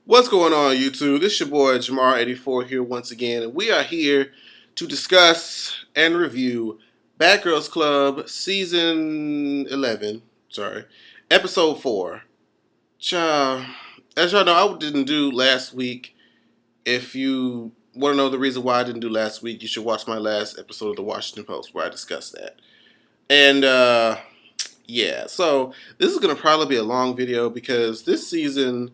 What's going on, YouTube? This is your boy Jamar84 here once again, and we are here to discuss and review Bad Girls Club Season 11. Sorry, Episode 4. Child, as y'all know, I didn't do last week. If you want to know the reason why I didn't do last week, you should watch my last episode of the Washington Post where I discussed that. And, yeah, so this is going to probably be a long video because this season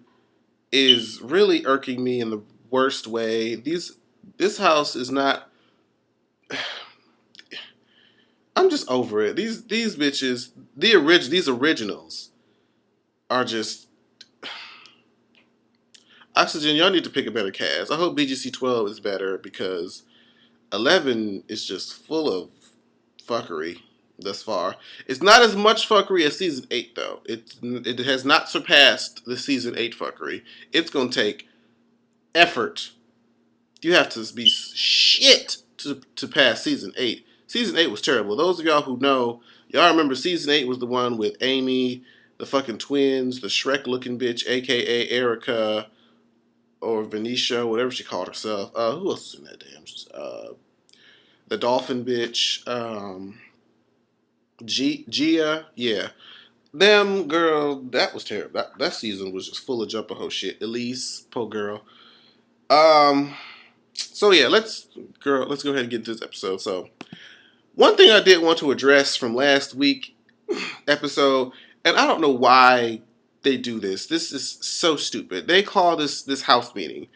is really irking me in the worst way. This house is not. I'm just over it. These bitches, these originals are just oxygen. Y'all need to pick a better cast. I hope BGC 12 is better because 11 is just full of fuckery thus far. It's not as much fuckery as season 8 though. It has not surpassed the season 8 fuckery. It's gonna take effort. You have to be shit to pass season 8. Season 8 was terrible. Those of y'all who know, y'all remember season 8 was the one with Amy, the fucking twins, the Shrek looking bitch, aka Erica, or Venetia, whatever she called herself. Who else was in that damn? The dolphin bitch. Gia, yeah. Them girl, that was terrible. That season was just full of jumper hoe shit. Elise, poor girl. Um, so yeah, let's go ahead and get to this episode. So one thing I did want to address from last week episode, and I don't know why they do this. This is so stupid. They call this house meeting.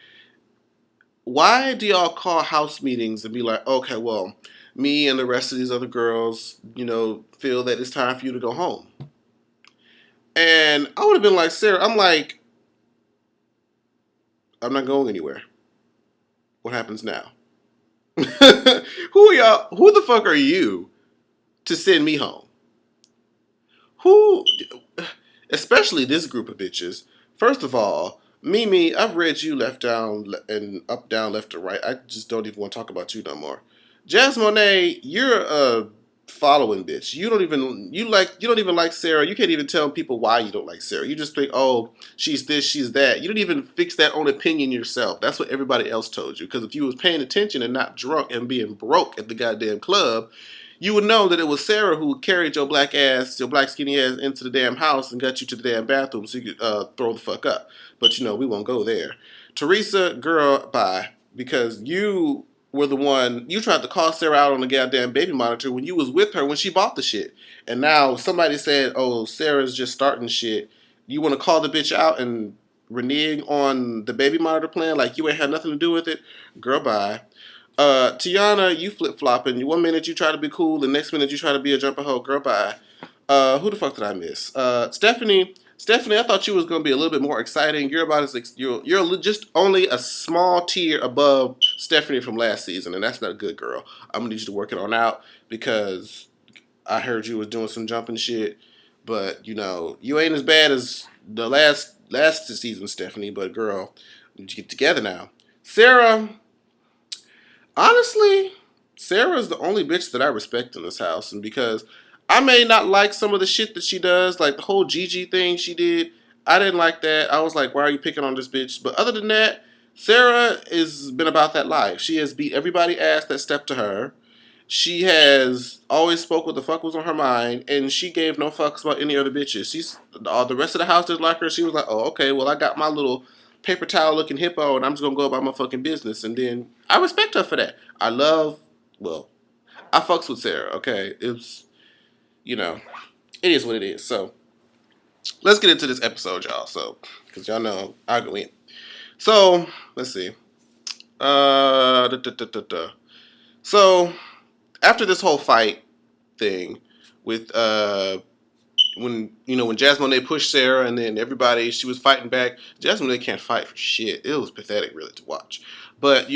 Why do y'all call house meetings and be like, okay, well, me and the rest of these other girls, feel that it's time for you to go home? And I would have been like, Sarah, I'm not going anywhere. What happens now? Who are y'all? Who the fuck are you to send me home? Who, especially this group of bitches. First of all, Mimi, I've read you left down and up, down, left to right. I just don't even want to talk about you no more. Jasmine, you're a following bitch. You don't even like Sarah. You can't even tell people why you don't like Sarah. You just think, oh, she's this, she's that. You don't even fix that own opinion yourself. That's what everybody else told you. Because if you was paying attention and not drunk and being broke at the goddamn club, you would know that it was Sarah who carried your black skinny ass into the damn house and got you to the damn bathroom so you could throw the fuck up. But we won't go there. Teresa, girl, bye. Because you were the one, you tried to call Sarah out on the goddamn baby monitor when you was with her when she bought the shit. And now somebody said, oh, Sarah's just starting shit. You want to call the bitch out and renege on the baby monitor plan like you ain't had nothing to do with it? Girl, bye. Tiana, you flip flopping. One minute you try to be cool, the next minute you try to be a jumper hoe. Girl, bye. Who the fuck did I miss? Stephanie. Stephanie, I thought you was gonna be a little bit more exciting. You're about as you're just only a small tier above Stephanie from last season, and that's not good, girl. I'm gonna need you to work it on out because I heard you was doing some jumping shit, but you ain't as bad as the last season, Stephanie. But girl, you get together now. Sarah. Honestly, Sarah's the only bitch that I respect in this house, and because I may not like some of the shit that she does, like the whole Gigi thing she did, I didn't like that. I was like, why are you picking on this bitch? But other than that, Sarah has been about that life. She has beat everybody ass that stepped to her. She has always spoke what the fuck was on her mind, and she gave no fucks about any other bitches. She's all the rest of the house didn't like her. She was like, oh, okay, well, I got my little paper towel looking hippo, and I'm just gonna go about my fucking business. And then I respect her for that. Well, I fucks with Sarah. Okay, it is what it is. So let's get into this episode, y'all. So, because y'all know I go in. So let's see. So after this whole fight thing with when Jasmine they pushed Sarah and then everybody she was fighting back. Jasmine they can't fight for shit. It was pathetic really to watch. But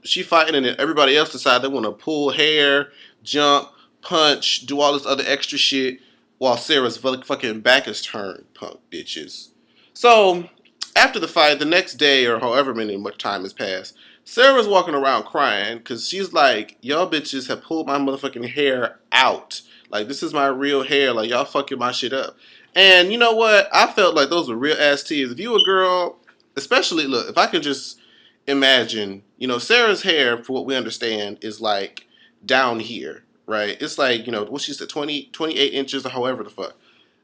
she fighting and then everybody else decide they want to pull hair, jump, punch, do all this other extra shit while Sarah's fucking back is turned, punk bitches. So after the fight, the next day or however much time has passed, Sarah's walking around crying because she's like, y'all bitches have pulled my motherfucking hair out. Like, this is my real hair. Like, y'all fucking my shit up. And you know what? I felt like those were real ass tears. If you a girl, especially look, if I can just imagine, Sarah's hair, for what we understand, is like down here, right? It's like, what she said, 28 inches or however the fuck.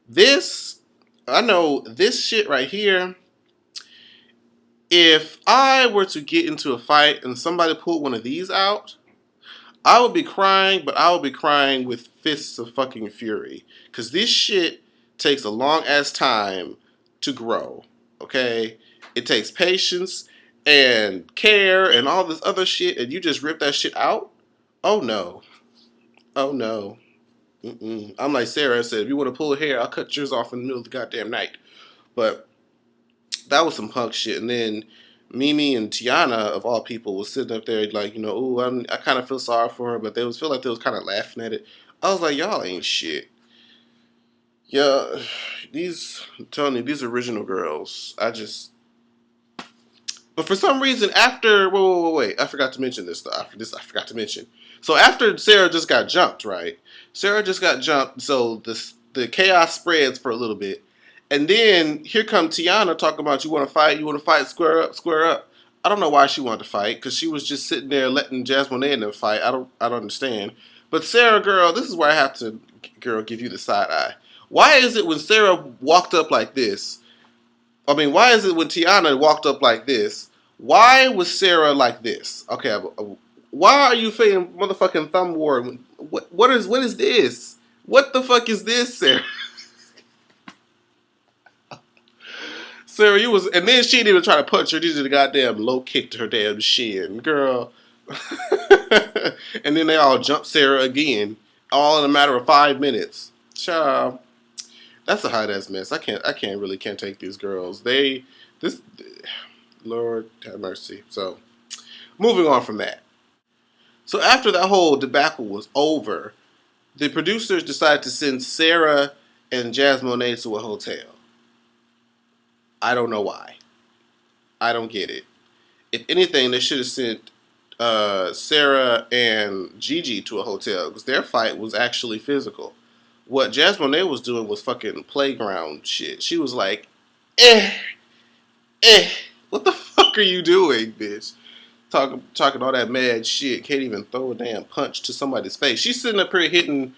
This, I know this shit right here, if I were to get into a fight and somebody pulled one of these out, I would be crying, but I would be crying with fists of fucking fury. Because this shit takes a long ass time to grow, okay? It takes patience and care and all this other shit, and you just rip that shit out? Oh no. Oh no. Mm-mm. I'm like Sarah said, if you want to pull hair, I'll cut yours off in the middle of the goddamn night. But that was some punk shit. And then Mimi and Tiana, of all people, was sitting up there like, ooh, I kind of feel sorry for her, but they feel like they was kind of laughing at it. I was like, y'all ain't shit. Yeah, I'm telling you, these original girls, but for some reason, after, wait, I forgot to mention this stuff. I forgot to mention. So after Sarah just got jumped, right? Sarah just got jumped, so the chaos spreads for a little bit. And then here comes Tiana talking about you want to fight, square up. I don't know why she wanted to fight, because she was just sitting there letting Jasmine and them fight. I don't understand. But Sarah, girl, this is where I have to, girl, give you the side eye. Why is it when Sarah walked up like this? Why is it when Tiana walked up like this? Why was Sarah like this? Okay, why are you feeling motherfucking thumb war? What is this? What the fuck is this, Sarah? Sarah, you was, and then she didn't even try to punch her. She just goddamn low kicked her damn shin, girl. And then they all jumped Sarah again, all in a matter of 5 minutes. Child, that's a hot ass mess. I can't take these girls. This, Lord have mercy. So, moving on from that. So after that whole debacle was over, the producers decided to send Sarah and Jasmine to a hotel. I don't know why. I don't get it. If anything, they should have sent Sarah and Gigi to a hotel because their fight was actually physical. What Jasmine was doing was fucking playground shit. She was like, eh, what the fuck are you doing, bitch? Talking all that mad shit. Can't even throw a damn punch to somebody's face. She's sitting up here hitting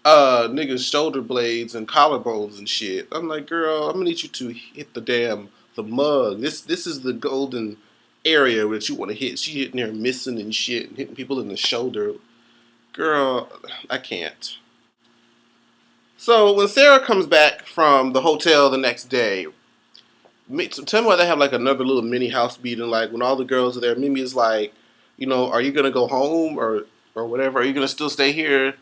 niggas' shoulder blades and collarbones and shit. I'm like, girl, I'm gonna need you to hit the mug. This is the golden area that you want to hit. She hitting there missing and shit and hitting people in the shoulder. Girl, I can't. So when Sarah comes back from the hotel the next day, tell me why they have like another little mini house meeting. Like when all the girls are there, Mimi is like, are you gonna go home or whatever? Are you gonna still stay here?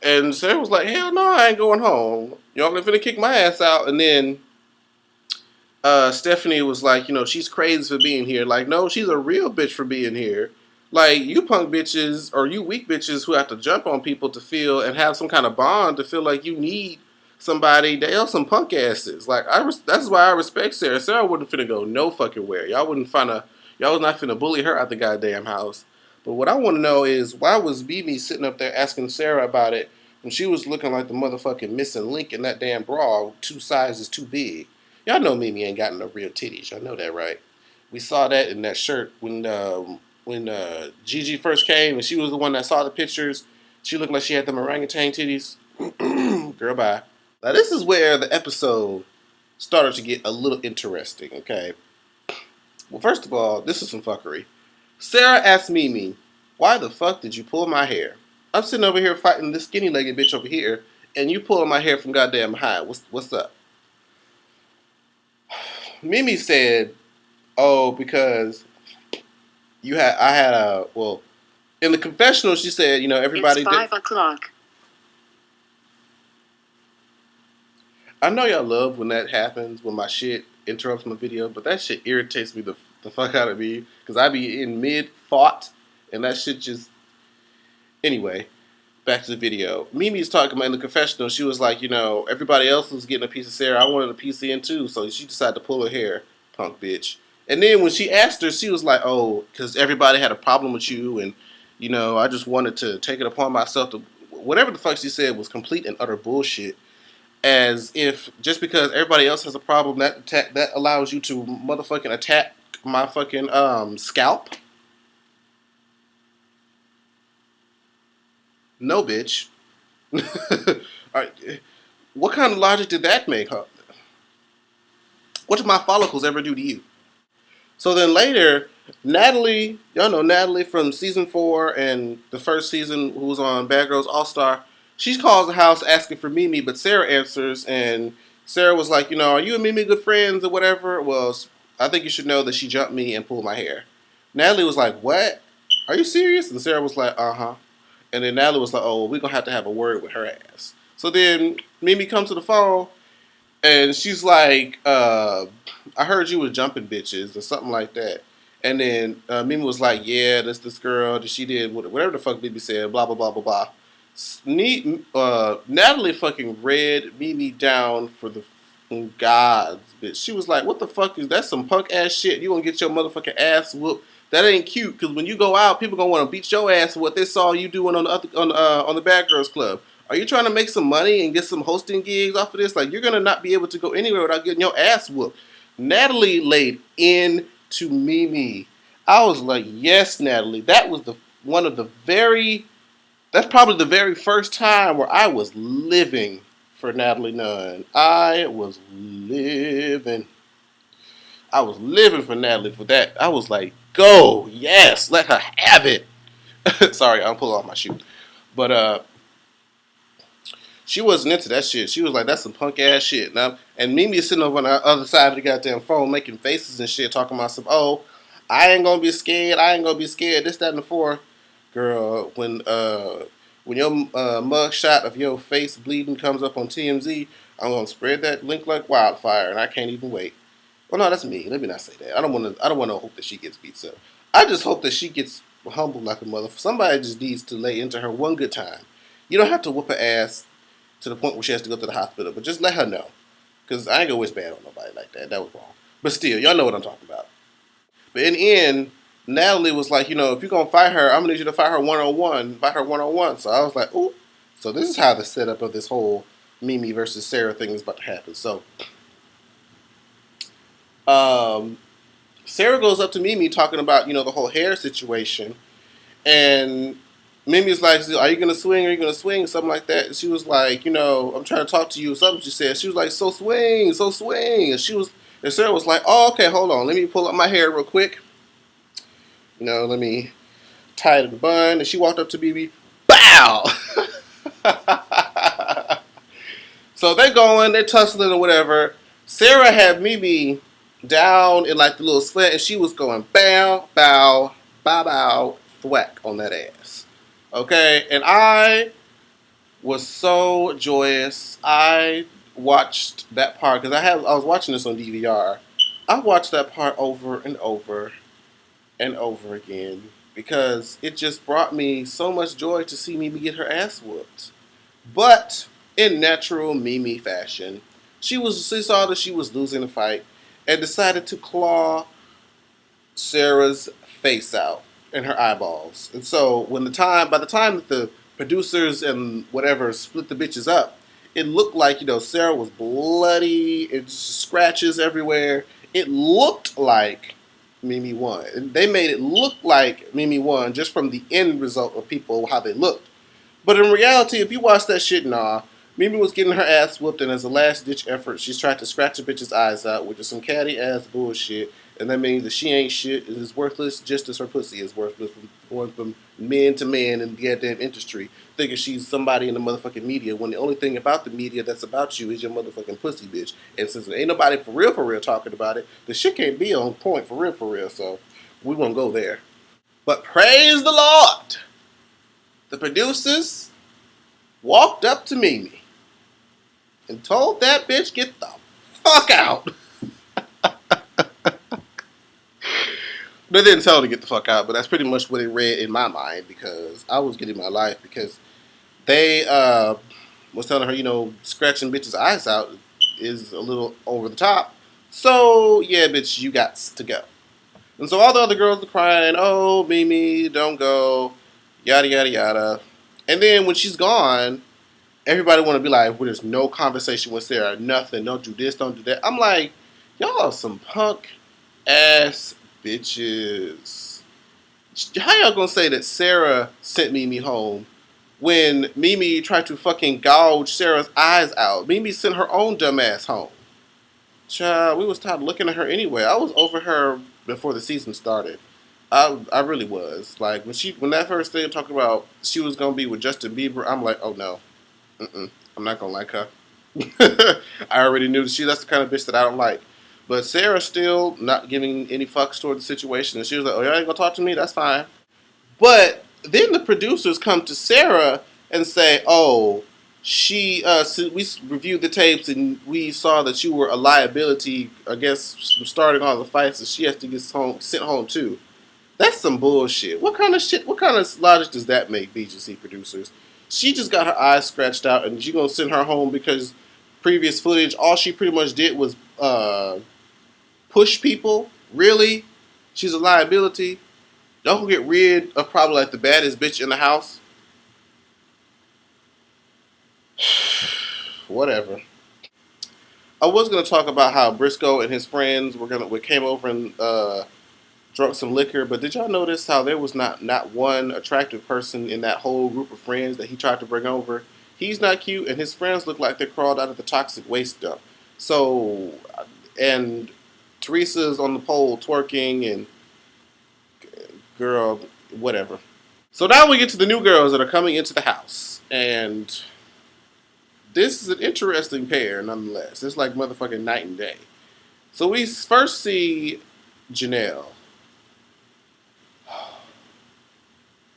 And Sarah was like, hell no, I ain't going home. Y'all gonna kick my ass out. And then Stephanie was like, she's crazy for being here. Like, no, she's a real bitch for being here. Like, you punk bitches or you weak bitches who have to jump on people to feel and have some kind of bond to feel like you need somebody. They are some punk asses. Like, that's why I respect Sarah. Sarah wouldn't finna go no fucking where. Y'all was not finna bully her out the goddamn house. But what I want to know is why was Mimi sitting up there asking Sarah about it when she was looking like the motherfucking missing link in that damn bra, 2 sizes too big. Y'all know Mimi ain't got no real titties. Y'all know that, right? We saw that in that shirt when Gigi first came and she was the one that saw the pictures. She looked like she had them orangutan titties. Girl, bye. Now this is where the episode started to get a little interesting, okay? Well, first of all, this is some fuckery. Sarah asked Mimi, why the fuck did you pull my hair? I'm sitting over here fighting this skinny-legged bitch over here, and you pulling my hair from goddamn behind. What's up? Mimi said, oh, because in the confessional she said, everybody. It's 5 o'clock. I know y'all love when that happens, when my shit interrupts my video, but that shit irritates me the fuck out of me, because I be in mid-thought, and that shit just... Anyway, back to the video. Mimi's talking about in the confessional, she was like, everybody else was getting a piece of Sarah, I wanted a piece in too, so she decided to pull her hair, punk bitch. And then when she asked her, she was like, oh, because everybody had a problem with you, and, I just wanted to take it upon myself to... Whatever the fuck she said was complete and utter bullshit. as if just because everybody else has a problem that allows you to motherfucking attack my fucking scalp. No, bitch. Alright, what kind of logic did that make, huh? What did my follicles ever do to you? So then later, Natalie, y'all know Natalie from season 4 and the first season, who was on Bad Girls All Star. She calls the house asking for Mimi, but Sarah answers, and Sarah was like, are you and Mimi good friends or whatever? Well, I think you should know that she jumped me and pulled my hair. Natalie was like, what? Are you serious? And Sarah was like, uh-huh. And then Natalie was like, oh, well, we're going to have a word with her ass. So then Mimi comes to the phone, and she's like, I heard you was jumping bitches or something like that. And then Mimi was like, yeah, that's this girl that she did whatever the fuck Mimi said, blah, blah, blah, blah, blah. Natalie fucking read Mimi down for the gods, bitch. She was like, what the fuck is that? Some punk ass shit. You gonna get your motherfucking ass whooped. That ain't cute, because when you go out, people gonna want to beat your ass for what they saw you doing on the Bad Girls Club. Are you trying to make some money and get some hosting gigs off of this? Like, you're gonna not be able to go anywhere without getting your ass whooped. Natalie laid into Mimi. I was like, yes, Natalie. That was that's probably the very first time where I was living for Natalie Nunn. I was living for Natalie for that. I was like, go, yes, let her have it. Sorry, I'm pulling off my shoe. But she wasn't into that shit. She was like, that's some punk ass shit. Now, and Mimi is sitting over on the other side of the goddamn phone making faces and shit, talking about some, oh, I ain't gonna be scared. This, that, and the fourth. Girl, when your mug shot of your face bleeding comes up on TMZ, I'm gonna spread that link like wildfire, and I can't even wait. Well, no, that's me. Let me not say that. I don't want to hope that she gets beat up. I just hope that she gets humbled like a mother. Somebody just needs to lay into her one good time. You don't have to whoop her ass to the point where she has to go to the hospital, but just let her know. Because I ain't gonna wish bad on nobody like that. That was wrong. But still, y'all know what I'm talking about. But in the end, Natalie was like, if you're gonna fight her, I'm gonna need you to fight her one on one. Fight her one on one. So I was like, ooh. So this is how the setup of this whole Mimi versus Sarah thing is about to happen. So, Sarah goes up to Mimi talking about the whole hair situation, and Mimi's like, "Are you gonna swing? Are you gonna swing?" Something like that. And she was like, "I'm trying to talk to you." Something she said. She was like, "So swing, so swing." And Sarah was like, "Oh, okay, hold on. Let me pull up my hair real quick. Let me tie it in a bun." And she walked up to Mimi, bow. So they're tussling or whatever. Sarah had Mimi down in like the little slant, and she was going bow, bow, bow, bow, thwack on that ass. Okay, and I was so joyous. I watched that part because I was watching this on DVR. I watched that part over and over and over again because it just brought me so much joy to see Mimi get her ass whooped. But in natural Mimi fashion, she saw that she was losing the fight and decided to claw Sarah's face out and her eyeballs. And so by the time that the producers and whatever split the bitches up, it looked like, Sarah was bloody, it's scratches everywhere. It looked like Mimi won. And they made it look like Mimi won just from the end result of people, how they looked. But in reality, if you watch that shit, Mimi was getting her ass whooped, and as a last-ditch effort, she's tried to scratch the bitch's eyes out, which is some catty-ass bullshit, and that means that she ain't shit, and is worthless just as her pussy is worthless, going from man to man in the goddamn industry, thinking she's somebody in the motherfucking media, when the only thing about the media that's about you is your motherfucking pussy, bitch. And since there ain't nobody for real talking about it, the shit can't be on point for real, so we won't go there. But praise the Lord! The producers walked up to Mimi and told that bitch, get the fuck out. They didn't tell her to get the fuck out, but that's pretty much what it read in my mind because I was getting my life because they was telling her, scratching bitches' eyes out is a little over the top. So, yeah, bitch, you got to go. And so all the other girls are crying, oh, Mimi, don't go, yada, yada, yada. And then when she's gone, Everybody want to be like, well, there's no conversation with Sarah, nothing. Don't do this, don't do that. I'm like, y'all are some punk ass bitches. How y'all gonna say that Sarah sent Mimi home when Mimi tried to fucking gouge Sarah's eyes out? Mimi sent her own dumb ass home. Child, we was tired of looking at her anyway. I was over her before the season started. I really was. Like when that first thing talking about she was gonna be with Justin Bieber, I'm like, oh no, I'm not gonna like her. I already knew that's the kind of bitch that I don't like. But Sarah still not giving any fucks toward the situation, and she was like, "Oh, y'all ain't gonna talk to me? That's fine." But then the producers come to Sarah and say, "Oh, so we reviewed the tapes and we saw that you were a liability. I guess from starting all the fights, and she has to get sent home too." That's some bullshit. What kind of shit? What kind of logic does that make, BGC producers? She just got her eyes scratched out, and you gonna send her home because previous footage, all she pretty much did was push people. Really? She's a liability. Y'all can get rid of probably like the baddest bitch in the house. Whatever. I was gonna talk about how Briscoe and his friends we came over and drunk some liquor, but did y'all notice how there was not one attractive person in that whole group of friends that he tried to bring over? He's not cute, and his friends look like they crawled out of the toxic waste dump. So, and Teresa's on the pole twerking, and girl, whatever. So now we get to the new girls that are coming into the house, and this is an interesting pair, nonetheless. It's like motherfucking night and day. So we first see Janelle.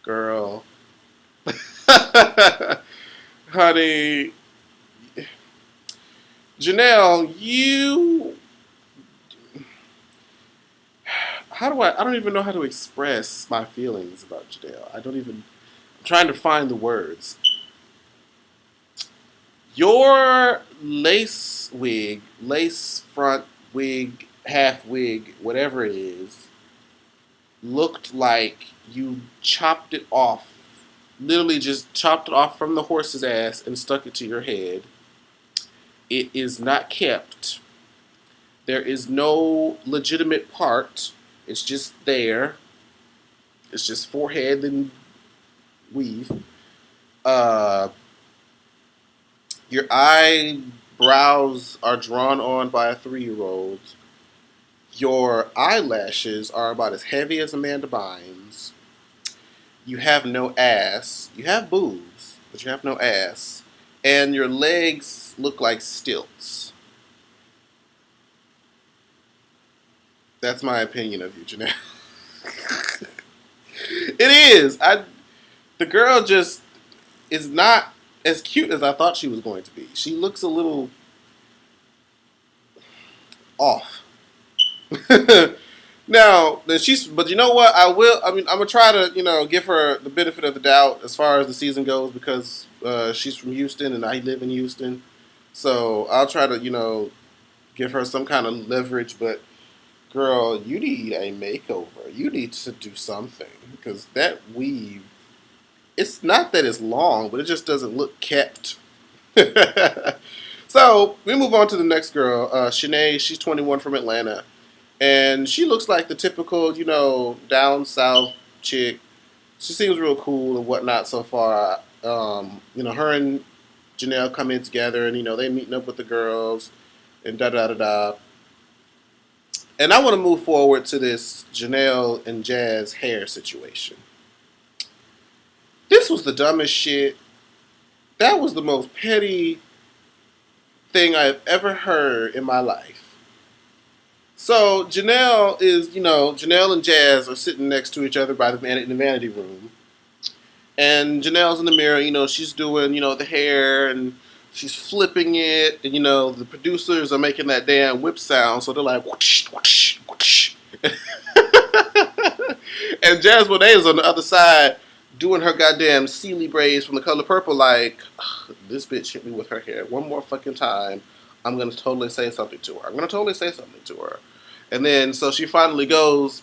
Girl. Honey. Janelle, I don't even know how to express my feelings about Janelle. I'm trying to find the words. Your lace front wig, half wig, whatever it is, looked like you chopped it off. Literally just chopped it off from the horse's ass and stuck it to your head. It is not kept. There is no legitimate part. It's just there. It's just forehead and weave. Uh, your eyebrows are drawn on by a 3-year-old. Your eyelashes are about as heavy as Amanda Bynes. You have no ass. You have boobs, but you have no ass. And your legs look like stilts. That's my opinion of you, Janelle. It is. The girl just is not as cute as I thought she was going to be. She looks a little off. Now, but you know what? I mean, I'm gonna try to, give her the benefit of the doubt as far as the season goes because she's from Houston and I live in Houston, so I'll try to, give her some kind of leverage. But girl, you need a makeover. You need to do something because that weave. It's not that it's long, but it just doesn't look kept. So we move on to the next girl, Shanae. She's 21 from Atlanta. And she looks like the typical, down south chick. She seems real cool and whatnot so far. Her and Janelle come in together and, they meeting up with the girls and da-da-da-da. And I want to move forward to this Janelle and Jazz hair situation. This was the dumbest shit. That was the most petty thing I've ever heard in my life. So Janelle and Jazz are sitting next to each other in the vanity room. And Janelle's in the mirror, she's doing, the hair and she's flipping it. And, the producers are making that damn whip sound. So they're like, whoosh, whoosh, whoosh. And Jazz Bonet is on the other side doing her goddamn Sealy braids from The Color Purple like, this bitch hit me with her hair one more fucking time. I'm going to totally say something to her. And then, so she finally goes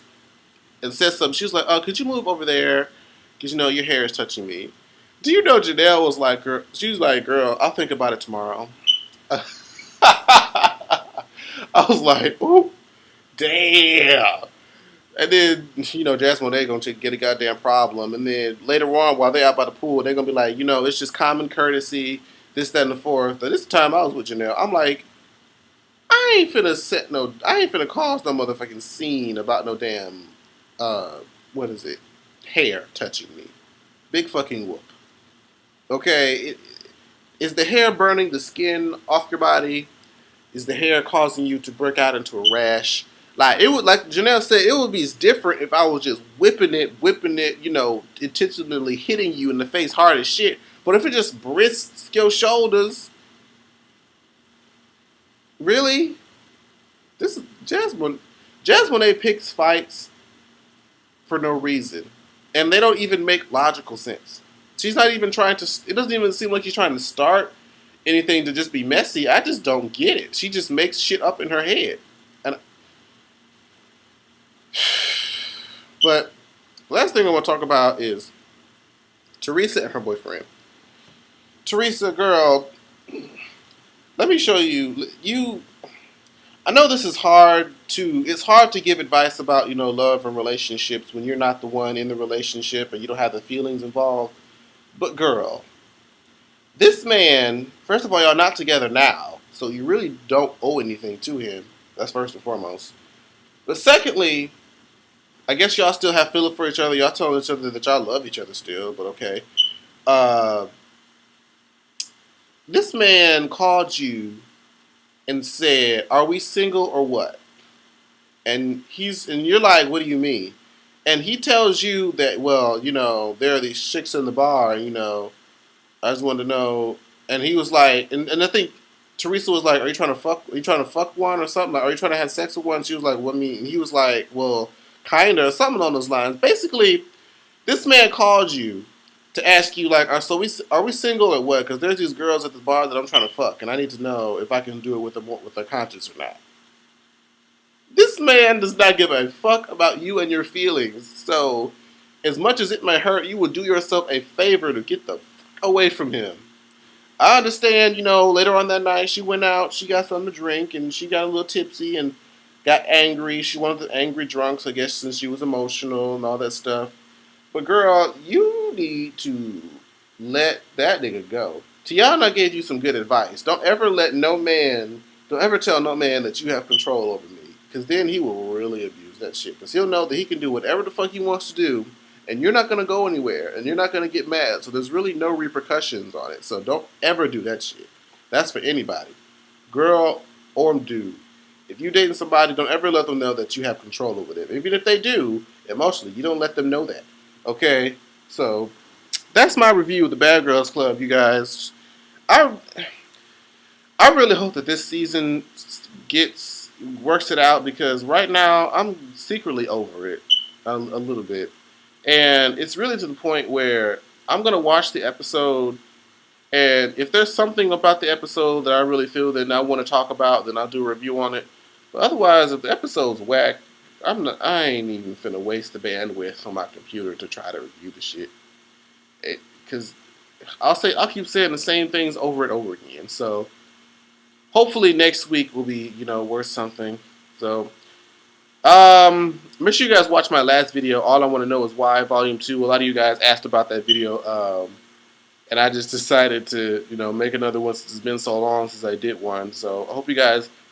and says something. She was like, oh, could you move over there? Because, your hair is touching me. Do you know Janelle was like, girl, she was like, girl, I'll think about it tomorrow. I was like, ooh, damn. And then, Jasmine, they're going to get a goddamn problem. And then later on, while they're out by the pool, they're going to be like, it's just common courtesy, this, that, and the fourth. And this time I was with Janelle. I'm like, I ain't finna cause no motherfucking scene about no damn, what is it? Hair touching me. Big fucking whoop. Okay? Is the hair burning the skin off your body? Is the hair causing you to break out into a rash? Like Janelle said, it would be different if I was just whipping it, intentionally hitting you in the face hard as shit. But if it just brisked your shoulders, really? This is Jasmine. Jasmine A picks fights for no reason, and they don't even make logical sense. She's not even trying to. It doesn't even seem like she's trying to start anything to just be messy. I just don't get it. She just makes shit up in her head. And but last thing I want to talk about is Teresa and her boyfriend. Teresa, girl, let me show you. I know this is hard to. It's hard to give advice about love and relationships when you're not the one in the relationship and you don't have the feelings involved. But girl, this man, first of all, y'all not together now, so you really don't owe anything to him. That's first and foremost. But secondly, I guess y'all still have feeling for each other. Y'all telling each other that y'all love each other still, but okay. This man called you and said, "Are we single or what?" And you're like, "What do you mean?" And he tells you that, well, there are these chicks in the bar, I just wanted to know. And he was like, and I think Teresa was like, "Are you trying to fuck? Are you trying to fuck one or something? Like, are you trying to have sex with one?" She was like, "What mean?" And he was like, "Well, kinda, something on those lines." Basically, this man called you to ask you like, are we single or what? Because there's these girls at the bar that I'm trying to fuck, and I need to know if I can do it with a conscience or not. This man does not give a fuck about you and your feelings. So, as much as it may hurt, you would do yourself a favor to get the fuck away from him. I understand, later on that night, she went out, she got something to drink, and she got a little tipsy and got angry. She one of the angry drunks, I guess, since she was emotional and all that stuff. But girl, you need to let that nigga go. Tiana gave you some good advice. Don't ever tell no man that you have control over me. Because then he will really abuse that shit. Because he'll know that he can do whatever the fuck he wants to do. And you're not going to go anywhere. And you're not going to get mad. So there's really no repercussions on it. So don't ever do that shit. That's for anybody. Girl or dude. If you're dating somebody, don't ever let them know that you have control over them. Even if they do, emotionally, you don't let them know that. Okay? So that's my review of the Bad Girls Club, you guys. I really hope that this season works it out, because right now I'm secretly over it a little bit, and it's really to the point where I'm gonna watch the episode, and if there's something about the episode that I really feel that I want to talk about, then I'll do a review on it. But otherwise, if the episode's whack, I ain't even finna waste the bandwidth on my computer to try to review the shit, because I'll keep saying the same things over and over again. So hopefully next week will be, worth something. So, make sure you guys watch my last video. All I want to know is why, Volume 2. A lot of you guys asked about that video, and I just decided to, make another one since it's been so long since I did one. So I hope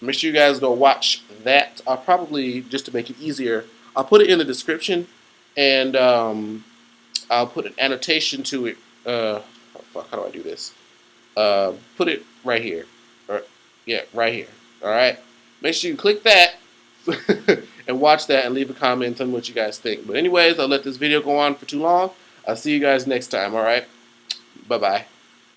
make sure you guys go watch that. I'll probably, just to make it easier, I'll put it in the description, and I'll put an annotation to it. How do I do this? Put it right here. Yeah, right here. All right. Make sure you click that and watch that and leave a comment on what you guys think. But anyways, I'll let this video go on for too long. I'll see you guys next time. All right. Bye-bye.